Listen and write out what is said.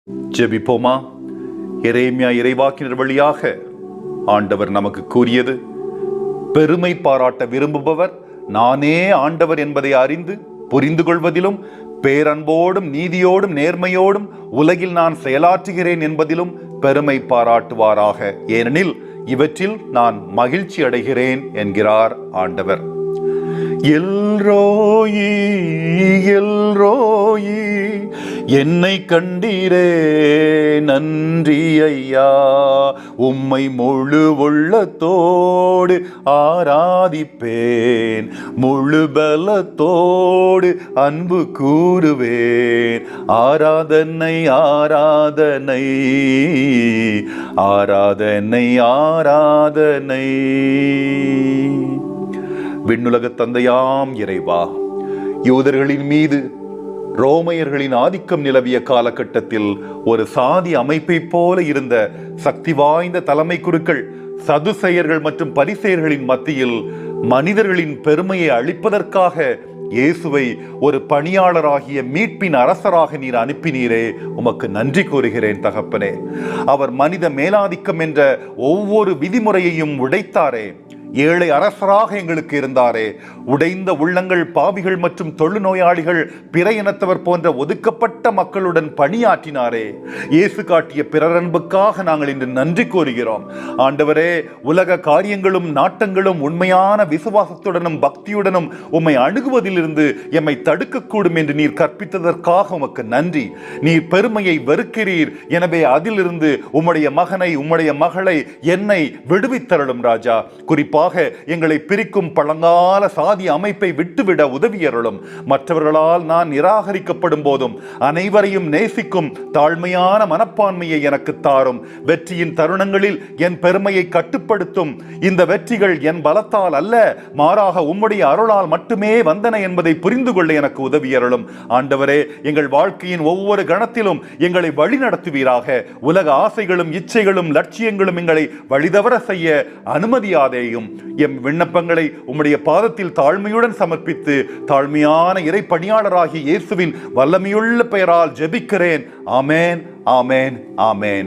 ஜெபிப்போமா. எரேமியா இறைவாக்கினர் வழியாக ஆண்டவர் நமக்கு கூறியது: பெருமை பாராட்ட விரும்புபவர் நானே ஆண்டவர் என்பதை அறிந்து புரிந்து கொள்வதிலும், பேரன்போடும் நீதியோடும் நேர்மையோடும் உலகில் நான் செயலாற்றுகிறேன் என்பதிலும் பெருமை பாராட்டுவாராக, ஏனெனில் இவற்றில் நான் மகிழ்ச்சி அடைகிறேன் என்கிறார் ஆண்டவர். எல்ரோயி எல்ரோயி, என்னை கண்டீரே நன்றி ஐயா, உம்மை முழு உள்ளத்தோடு ஆராதிப்பேன், முழு பலத்தோடு அன்பு கூறுவேன். ஆராதனை ஆராதனை ஆராதனை ஆராதனை. விண்ணுலக தந்தையாம் இறைவா, யூதர்களின் மீது ரோமையர்களின் ஆதிக்கம் நிலவிய காலகட்டத்தில் ஒரு சாதி அமைப்பை போல இருந்த சக்தி வாய்ந்த தலைமை குருக்கள், சதுசேயர்கள் மற்றும் பரிசேயர்களின் மத்தியில் மனிதர்களின் பெருமையை அழிப்பதற்காக இயேசுவை ஒரு பணியாளராகிய மீட்பின் அரசராக நீர் அனுப்பினீரே, உமக்கு நன்றி கூறுகிறேன் தகப்பனே. அவர் மனித மேலாதிக்கம் என்ற ஒவ்வொரு விதிமுறையையும் உடைத்தாரே, ஏழை அரசராக எங்களுக்கு இருந்தாரே, உடைந்த உள்ளங்கள், பாவிகள் மற்றும் தொழுநோயாளிகள், பிற இனத்தவர் போன்ற ஒதுக்கப்பட்ட மக்களுடன் பணியாற்றினாரே. இயேசு காட்டிய பிறரன்புக்காக நாங்கள் இன்று நன்றி கூறுகிறோம். ஆண்டவரே, உலக காரியங்களும் நாட்டங்களும் உண்மையான விசுவாசத்துடனும் பக்தியுடனும் உம்மை அணுகுவதிலிருந்து எம்மை தடுக்கக்கூடும் என்று நீர் கற்பித்ததற்காக உமக்கு நன்றி. நீர் பெருமையை வெறுக்கிறீர், எனவே அதிலிருந்து உம்முடைய மகனை, உம்முடைய மகளை, என்னை விடுவித்தருளும் ராஜா. குறிப்பாக எங்களை பிரிக்கும் பழங்கால சாதி அமைப்பை விட்டுவிட உதவியருளும். மற்றவர்களால் நான் நிராகரிக்கப்படும் போதும் அனைவரையும் நேசிக்கும் தாழ்மையான மனப்பான்மையை எனக்கு தாரும். வெற்றியின் தருணங்களில் என் பெருமையை கட்டுப்படுத்தும். இந்த வெற்றிகள் என் பலத்தால் அல்ல, மாறாக உம்முடைய அருளால் மட்டுமே வந்தன என்பதை புரிந்து கொள்ள எனக்கு உதவியருளும். ஆண்டவரே, எங்கள் வாழ்க்கையின் ஒவ்வொரு கணத்திலும் எங்களை வழிநடத்துவீராக. உலக ஆசைகளும் இச்சைகளும் லட்சியங்களும் எங்களை வழிதவற செய்ய அனுமதியாதேயும். எம் விண்ணப்பங்களை உம்முடைய பாதத்தில் தாழ்மையுடன் சமர்ப்பித்து தாழ்மையான இறை பணியாளராகிய இயேசுவின் வல்லமையுள்ள பெயரால் ஜெபிக்கிறேன். ஆமேன், ஆமேன், ஆமேன்.